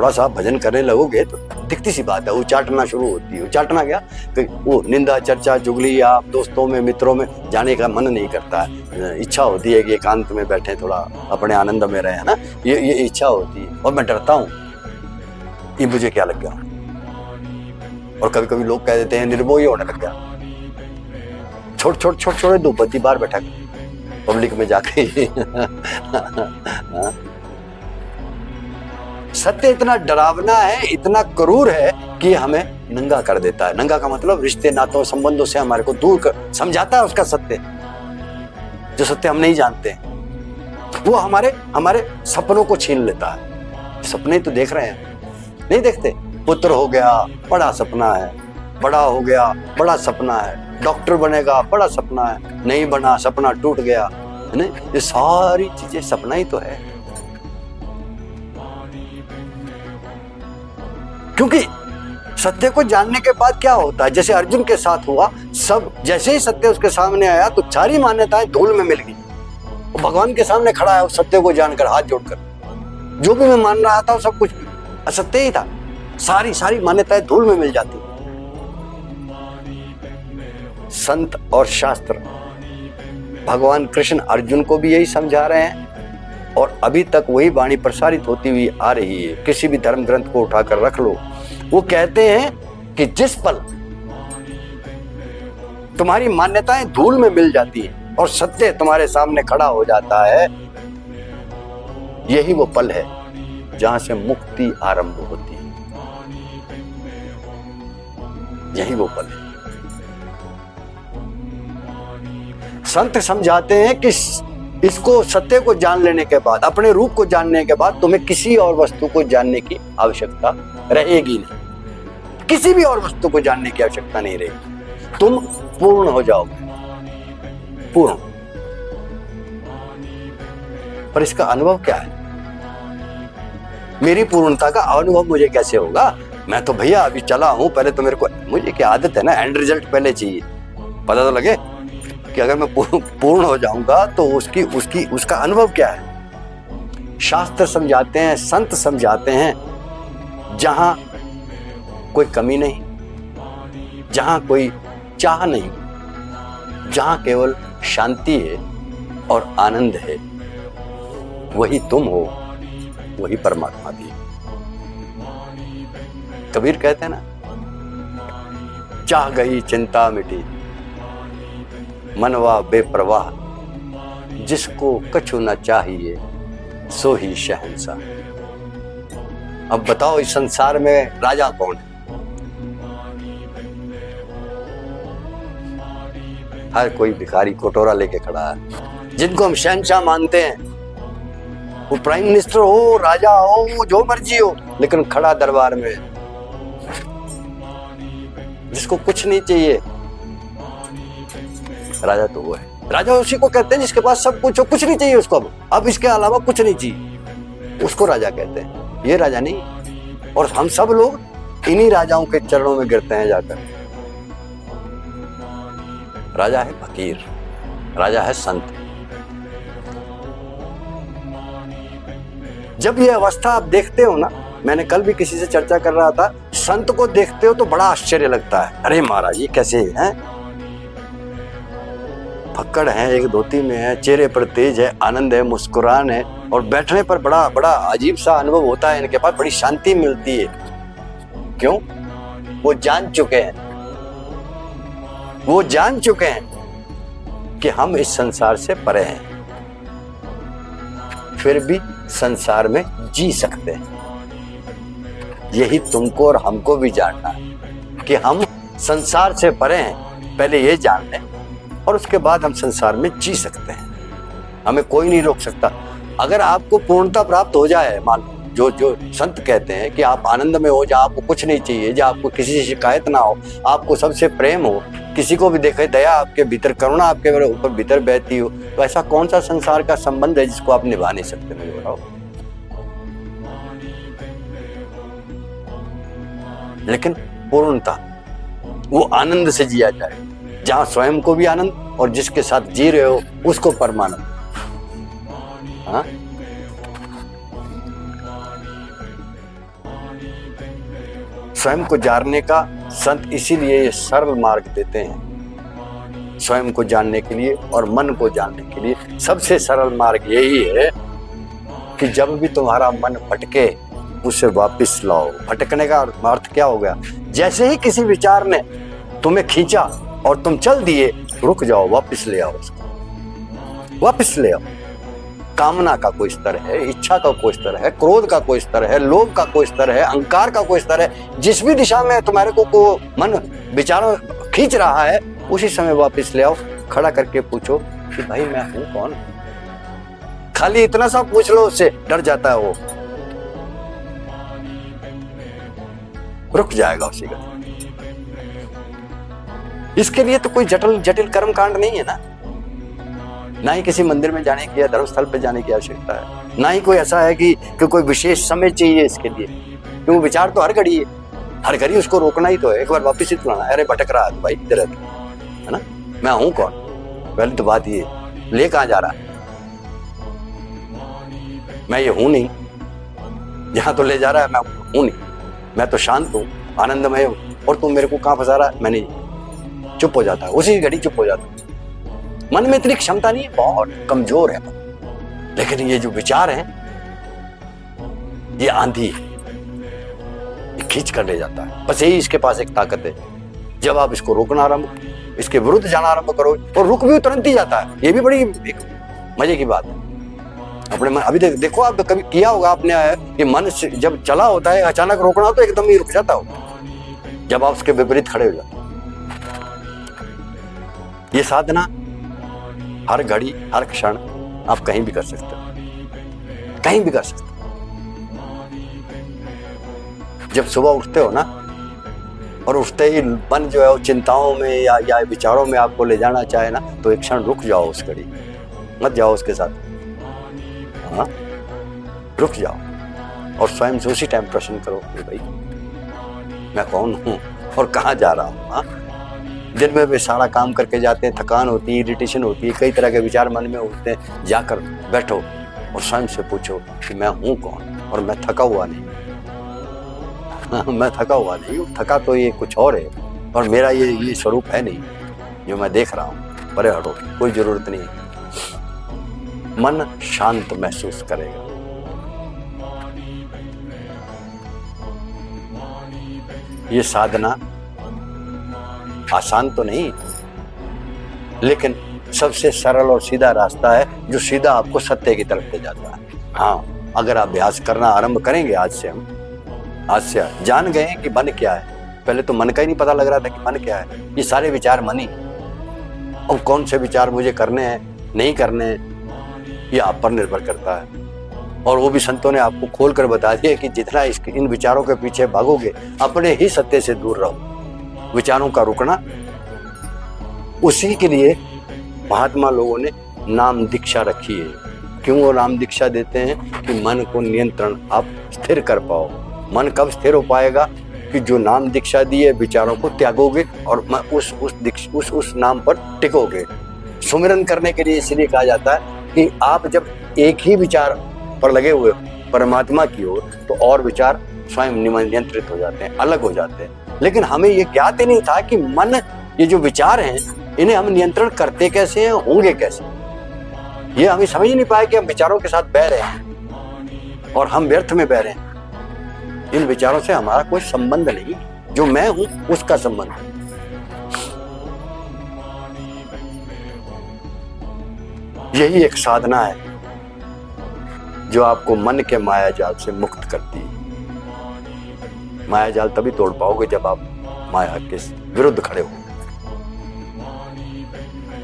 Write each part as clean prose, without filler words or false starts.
थोड़ा सा भजन करने लगोगे तो दिखती सी बात है, उचाटना शुरू होती है। उचाटना क्या, कि वो निंदा चर्चा चुगली या दोस्तों में मित्रों में जाने का मन नहीं करता है। इच्छा होती है कि एकांत में बैठे, थोड़ा अपने आनंद में रहे, है ना, ये इच्छा होती है। और मैं डरता हूँ, ये मुझे क्या लग गया। और कभी कभी लोग कह देते हैं निर्मोही होने लग गया। छोटे दो बत्ती बार बैठा पब्लिक में जाके सत्य इतना डरावना है, इतना क्रूर है कि हमें नंगा कर देता है। नंगा का मतलब रिश्ते नातों संबंधों से हमारे को दूर कर समझाता है। उसका सत्य, जो सत्य हम नहीं जानते, वो हमारे सपनों को छीन लेता है। सपने तो देख रहे हैं, नहीं देखते। पुत्र हो गया, बड़ा सपना है, बड़ा हो गया, बड़ा सपना है, डॉक्टर बनेगा, बड़ा सपना है, नहीं बना, सपना टूट गया, है ना। ये सारी चीजें सपना ही तो है। क्योंकि सत्य को जानने के बाद क्या होता है, जैसे अर्जुन के साथ हुआ, सब जैसे ही सत्य उसके सामने आया तो सारी मान्यताएं धूल में मिल गई। भगवान के सामने खड़ा है, उस सत्य को जानकर, हाथ जोड़कर, जो भी मैं मान रहा था वो सब कुछ असत्य ही था। सारी मान्यताएं धूल में मिल जाती। संत और शास्त्र, भगवान कृष्ण अर्जुन को भी यही समझा रहे हैं और अभी तक वही वाणी प्रसारित होती हुई आ रही है। किसी भी धर्म ग्रंथ को उठाकर रख लो, वो कहते हैं कि जिस पल तुम्हारी मान्यताएं धूल में मिल जाती है और सत्य तुम्हारे सामने खड़ा हो जाता है, यही वो पल है जहां से मुक्ति आरंभ होती है। यही वो पल है। संत समझाते हैं कि इसको, सत्य को जान लेने के बाद, अपने रूप को जानने के बाद तुम्हें किसी और वस्तु को जानने की आवश्यकता रहेगी नहीं। किसी भी और वस्तु को जानने की आवश्यकता नहीं रहेगी। तुम पूर्ण हो जाओगे, पूर्ण। पर इसका अनुभव क्या है? मेरी पूर्णता का अनुभव मुझे कैसे होगा? मैं तो भैया अभी चला हूं, पहले तो मुझे क्या आदत है ना, एंड रिजल्ट पहले चाहिए। पता तो लगे कि अगर मैं पूर्ण हो जाऊंगा तो उसका अनुभव क्या है। शास्त्र समझाते हैं, संत समझाते हैं, जहां कोई कमी नहीं, जहां कोई चाह नहीं, जहां केवल शांति है और आनंद है, वही तुम हो, वही परमात्मा भी है। कबीर कहते हैं ना, चाह गई चिंता मिटी, मनवा बेप्रवाह, जिसको कछु न चाहिए सो ही शहंशाह। अब बताओ, इस संसार में राजा कौन है? हर कोई भिखारी कटोरा लेके खड़ा है। जिनको हम शहंशाह मानते हैं, वो प्राइम मिनिस्टर हो, राजा हो, जो मर्जी हो, लेकिन खड़ा दरबार में, जिसको कुछ नहीं चाहिए, राजा तो वो है। राजा उसी को कहते हैं जिसके पास सब कुछ हो, कुछ नहीं चाहिए उसको, अब इसके अलावा कुछ नहीं चाहिए, उसको राजा कहते हैं। ये राजा नहीं। और हम सब लोग इन्हीं राजाओं के चरणों में गिरते हैं जाकर। राजा है फकीर, राजा है संत। जब ये अवस्था आप देखते हो ना, मैंने कल भी किसी से चर्चा कर रहा था, संत को देखते हो तो बड़ा आश्चर्य लगता है। अरे महाराज, ये कैसे हैं? फक्कड़ हैं, एक धोती में है, चेहरे पर तेज है, आनंद है, मुस्कुरान है, और बैठने पर बड़ा बड़ा अजीब सा अनुभव होता है। इनके पास बड़ी शांति मिलती है। क्यों? वो जान चुके हैं, वो जान चुके हैं कि हम इस संसार से परे हैं, फिर भी संसार में जी सकते हैं। यही तुमको और हमको भी जानना है कि हम संसार से परे हैं। पहले ये जान लें और उसके बाद हम संसार में जी सकते हैं। हमें कोई नहीं रोक सकता। अगर आपको पूर्णता प्राप्त हो जाए, मान लो जो संत कहते हैं कि आप आनंद में हो, जहाँ आपको कुछ नहीं चाहिए, जहाँ आपको किसी से शिकायत ना हो, आपको सबसे प्रेम हो, किसी को भी देखे दया आपके भीतर, करुणा आपके ऊपर भीतर बहती हो, तो ऐसा कौन सा संसार का संबंध है जिसको आप निभा नहीं सकते? मुझे बताओ। लेकिन पूर्णता, वो आनंद से जिया जाए, जहां स्वयं को भी आनंद और जिसके साथ जी रहे हो उसको परमानंद। हाँ, स्वयं को जानने का संत इसीलिए ये सरल मार्ग देते हैं। स्वयं को जानने के लिए और मन को जानने के लिए सबसे सरल मार्ग यही है कि जब भी तुम्हारा मन भटके उसे वापस लाओ। भटकने का अर्थ क्या हो गया? जैसे ही किसी विचार ने तुम्हें खींचा और तुम चल दिए, रुक जाओ, वापस ले आओ उसको, वापस ले आओ। कामना का कोई स्तर है, इच्छा का कोई स्तर है, क्रोध का कोई स्तर है, लोभ का कोई स्तर है, अहंकार का कोई स्तर है, जिस भी दिशा में तुम्हारे को मन विचारों खींच रहा है, उसी समय वापस ले आओ। खड़ा करके पूछो कि भाई मैं हूं कौन? खाली इतना सा पूछ लो, उससे डर जाता है वो, रुक जाएगा उसी का। इसके लिए तो कोई जटिल कर्म कांड नहीं है ना ही किसी मंदिर में जाने की या धर्मस्थल पे जाने की आवश्यकता है, ना ही कोई ऐसा है कि कोई विशेष समय चाहिए इसके लिए, क्योंकि विचार तो हर घड़ी है, हर घड़ी उसको रोकना ही तो है। एक बार वापिस ही तुलाना, अरे भटक रहा है भाई, इधर है ना, मैं हूं कौन? पहले तो बात ये, ले कहां जा रहा है? मैं ये हूं नहीं, जहां तो ले जा रहा है मैं हूं नहीं, मैं तो शांत हूं, आनंदमय हूं, और तुम मेरे को कहां फंसा रहा है? मैं नहीं। चुप हो जाता है, उसी घड़ी चुप हो जाता है। मन में इतनी क्षमता नहीं है, बहुत कमजोर है। लेकिन ये जो विचार है, ये आंधी है, ये खींच कर ले जाता है। बस यही इसके पास एक ताकत है। जब आप इसको रोकना आरंभ, इसके विरुद्ध जाना आरंभ करो, और रुक भी तुरंत ही जाता है। ये भी बड़ी एक मजे की बात है। अपने मन, अभी देखो आप कभी किया होगा आपने कि मन जब चला होता है, अचानक रोकना हो तो एकदम ही रुक जाता हो, जब आप उसके विपरीत खड़े हो जाते। ये साधना हर घड़ी, हर क्षण आप कहीं भी कर सकते हो, कहीं भी कर सकते हो। जब सुबह उठते हो ना, और उठते ही मन जो है वो चिंताओं में या विचारों में आपको ले जाना चाहे ना, तो एक क्षण रुक जाओ उस घड़ी, मत जाओ उसके साथ। हाँ, रुक जाओ और स्वयं से उसी टाइम प्रश्न करो कि भाई मैं कौन हूं और कहां जा रहा हूं। हाँ, दिन में वे सारा काम करके जाते हैं, थकान होती है, इरिटेशन होती है, कई तरह के विचार मन में उठते हैं। जाकर बैठो और स्वयं से पूछो कि मैं हूं कौन, और मैं थका हुआ नहीं। मैं थका हुआ नहीं हूं, थका तो ये कुछ और है, और मेरा ये स्वरूप है नहीं जो मैं देख रहा हूं। परे हटो, कोई जरूरत नहीं है। मन शांत महसूस करेगा। ये साधना आसान तो नहीं, लेकिन सबसे सरल और सीधा रास्ता है, जो सीधा आपको सत्य की तरफ ले जाता है। हाँ, अगर आप अभ्यास करना आरंभ करेंगे, आज से जान गए कि मन क्या है। पहले तो मन का ही नहीं पता लग रहा था कि मन क्या है। ये सारे विचार मन ही, और कौन से विचार मुझे करने हैं नहीं करने हैं, ये आप पर निर्भर करता है। और वो भी संतों ने आपको खोल कर बता दिया कि जितना इन विचारों के पीछे भागोगे, अपने ही सत्य से दूर रहो। विचारों का रुकना, उसी के लिए महात्मा लोगों ने नाम दीक्षा रखी है। क्यों वो नाम दीक्षा देते हैं? कि मन को नियंत्रण आप स्थिर कर पाओ। मन कब स्थिर हो पाएगा? कि जो नाम दीक्षा दी है, विचारों को त्यागोगे और उस नाम पर टिकोगे। सुमिरन करने के लिए इसलिए कहा जाता है कि आप जब एक ही विचार पर लगे हुए हो परमात्मा की ओर, तो और विचार स्वयं नियंत्रित हो जाते हैं, अलग हो जाते हैं। लेकिन हमें ये ज्ञात ही नहीं था कि मन, ये जो विचार हैं, इन्हें हम नियंत्रण करते कैसे हैं, होंगे कैसे। ये हमें समझ ही नहीं पाया कि हम विचारों के साथ बह रहे हैं और हम व्यर्थ में बह रहे हैं। इन विचारों से हमारा कोई संबंध नहीं, जो मैं हूं उसका संबंध है। यही एक साधना है जो आपको मन के माया जाल से मुक्त करती है। माया जाल तभी तोड़ पाओगे जब आप माया के विरुद्ध खड़े हो।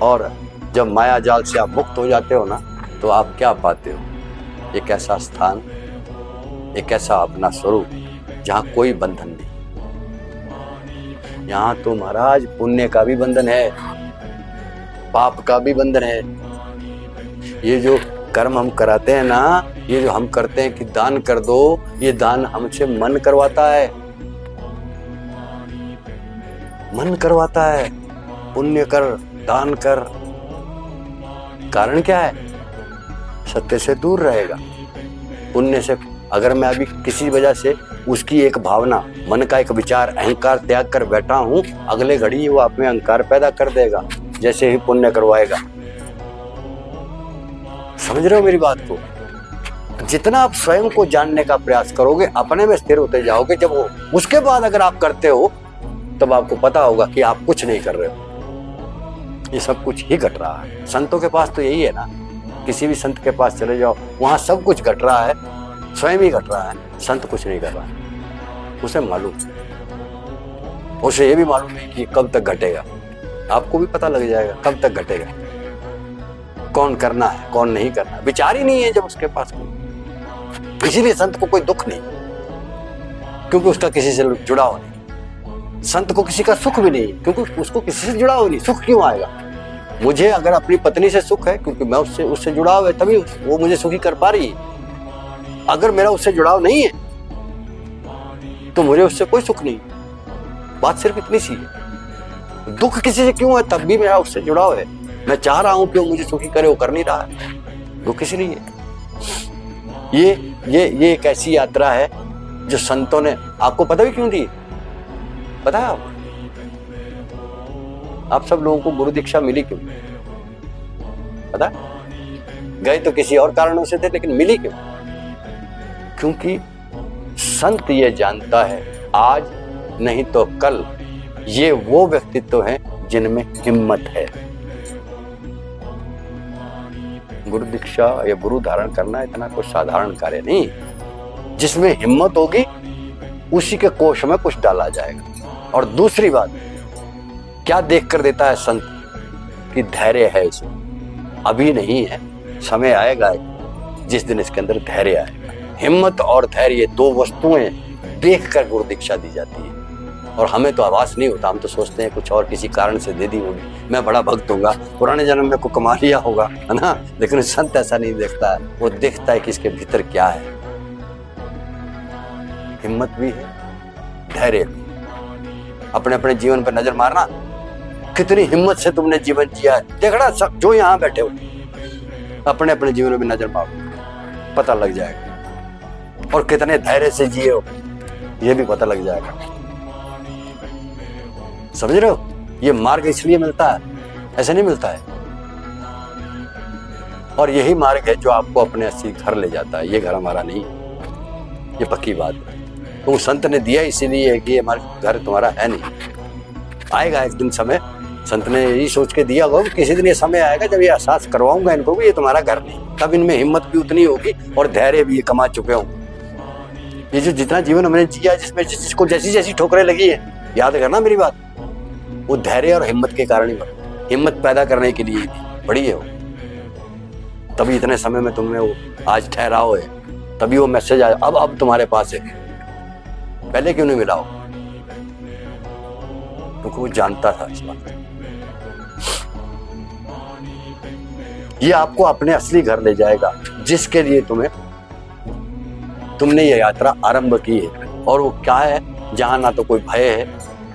और जब माया जाल से आप मुक्त हो जाते हो ना, तो आप क्या पाते हो? एक ऐसा स्थान, एक ऐसा अपना स्वरूप जहां कोई बंधन नहीं। यहां तो महाराज पुण्य का भी बंधन है, पाप का भी बंधन है। ये जो कर्म हम कराते हैं ना, ये जो हम करते हैं कि दान कर दो, ये दान हमसे मन करवाता है, मन करवाता है। पुण्य कर, दान कर, कारण क्या है? सत्य से दूर रहेगा, पुण्य से अगर मैं अभी किसी वजह से उसकी एक भावना, मन का एक विचार, अहंकार त्याग कर बैठा हूं, अगले घड़ी वो आप में अहंकार पैदा कर देगा जैसे ही पुण्य करवाएगा। समझ रहे हो मेरी बात को? जितना आप स्वयं को जानने का प्रयास करोगे, अपने में स्थिर होते जाओगे, जब वो उसके बाद अगर आप करते हो तब आपको पता होगा कि आप कुछ नहीं कर रहे हो, ये सब कुछ ही घट रहा है। संतों के पास तो यही है ना, किसी भी संत के पास चले जाओ, वहां सब कुछ घट रहा है, स्वयं ही घट रहा है, संत कुछ नहीं कर रहा है। उसे मालूम, उसे ये भी मालूम है कि कब तक घटेगा। आपको भी पता लग जाएगा कब तक घटेगा, कौन करना है कौन नहीं करना, विचार ही नहीं है जब उसके पास कोई। इसीलिए संत को कोई दुख नहीं, क्योंकि उसका किसी से जुड़ाव नहीं। संत को किसी का सुख भी नहीं, क्योंकि उसको किसी से जुड़ाव नहीं। सुख क्यों आएगा? मुझे अगर अपनी पत्नी से सुख है, क्योंकि मैं उससे जुड़ाव है, तभी वो मुझे सुखी कर पा रही है। अगर मेरा उससे जुड़ाव नहीं है तो मुझे उससे कोई सुख नहीं। बात सिर्फ इतनी सी है। दुख किसी से क्यों है? तब भी मेरा उससे जुड़ाव है। मैं चाह रहा हूं कि वो मुझे सुखी करे, वो कर नहीं रहा है। दुख किसी नहीं है। ये एक ऐसी यात्रा है जो संतों ने आपको पता भी क्यों दी? पता है आपको? आप सब लोगों को गुरु दीक्षा मिली क्यों? पता? गए तो किसी और कारणों से थे, लेकिन मिली क्यों? क्योंकि संत ये जानता है आज नहीं तो कल ये वो व्यक्तित्व हैं जिनमें हिम्मत है। गुरु दीक्षा या गुरु धारण करना इतना कोई साधारण कार्य नहीं। जिसमें हिम्मत होगी उसी के कोष में कुछ डाला जाएगा। और दूसरी बात, क्या देख कर देता है संत कि धैर्य है इसमें? अभी नहीं है, समय आएगा जिस दिन इसके अंदर धैर्य आएगा। हिम्मत और धैर्य, दो वस्तुएं देख कर गुरु दीक्षा दी जाती है। और हमें तो आभास नहीं होता, हम तो सोचते हैं कुछ और किसी कारण से दे दी होगी, मैं बड़ा भक्त होगा, पुराने जन्म में को कमा लिया होगा, है ना। लेकिन संत ऐसा नहीं देखता है, वो देखता है कि इसके भीतर क्या है। हिम्मत भी है, धैर्य भी। अपने अपने जीवन पर नजर मारना, कितनी हिम्मत से तुमने जीवन जिया है। देखना सब जो यहाँ बैठे हो, अपने अपने जीवन में नजर मारो, पता लग जाएगा। और कितने धैर्य से जिए हो, ये भी पता लग जाएगा। समझ रहे हो? ये मार्ग इसलिए मिलता है, ऐसे नहीं मिलता है। और यही मार्ग है जो आपको अपने असली घर ले जाता है। ये घर हमारा नहीं, ये पक्की बात है। तो संत ने दिया इसीलिए कि हमारा घर तुम्हारा है नहीं। आएगा एक दिन समय, संत ने यही सोच के दिया होगा, किसी दिन ये समय आएगा जब ये एहसास करवाऊंगा इनको भी ये तुम्हारा घर नहीं। तब इनमें हिम्मत भी उतनी होगी और धैर्य भी ये कमा चुके होंगे। ये जो जितना जीवन हमने जिया, जिसमें जिसको जैसी जैसी ठोकरें लगी है, याद करना मेरी बात, वो धैर्य और हिम्मत के कारण ही बना। हिम्मत पैदा करने के लिए बड़ी है वो, तभी इतने समय में तुमने वो आज ठहराओ है, तभी वो मैसेज आया अब तुम्हारे पास है। पहले क्यों नहीं मिला हो? क्योंकि वो जानता था इस बात। ये आपको अपने असली घर ले जाएगा जिसके लिए तुमने ये यात्रा आरंभ की है। और वो क्या है? जहां ना तो कोई भय है,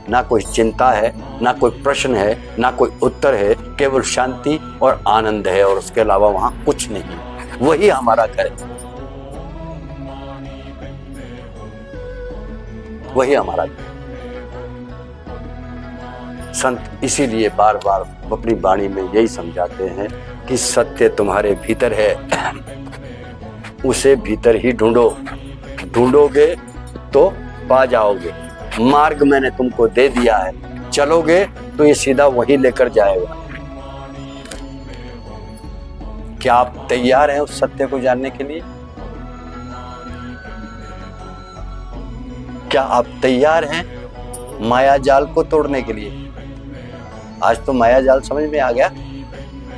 ना कोई चिंता है, ना कोई प्रश्न है, ना कोई उत्तर है, केवल शांति और आनंद है। और उसके अलावा वहां कुछ नहीं है। वही हमारा घर है, वही हमारा घर। संत इसीलिए बार बार अपनी वाणी में यही समझाते हैं कि सत्य तुम्हारे भीतर है, उसे भीतर ही ढूंढो। ढूंढोगे तो पा जाओगे। मार्ग मैंने तुमको दे दिया है, चलोगे तो ये सीधा वही लेकर जाएगा। क्या आप तैयार हैं उस सत्य को जानने के लिए? क्या आप तैयार हैं माया जाल को तोड़ने के लिए? आज तो माया जाल समझ में आ गया।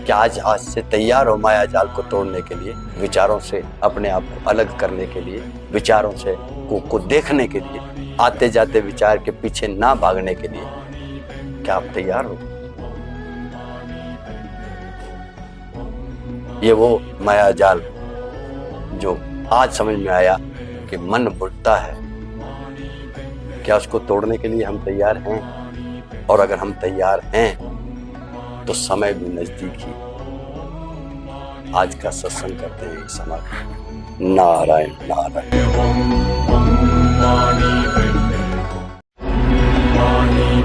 क्या आज से तैयार हो माया जाल को तोड़ने के लिए, विचारों से अपने आप को अलग करने के लिए, विचारों से को देखने के लिए, आते जाते विचार के पीछे ना भागने के लिए? क्या आप तैयार हो? ये वो माया जाल जो आज समझ में आया कि मन बुझता है, क्या उसको तोड़ने के लिए हम तैयार हैं? और अगर हम तैयार हैं तो समय भी नजदीक ही आज का सत्संग करते हैं समाप्त। नारायण नारायण। वाणी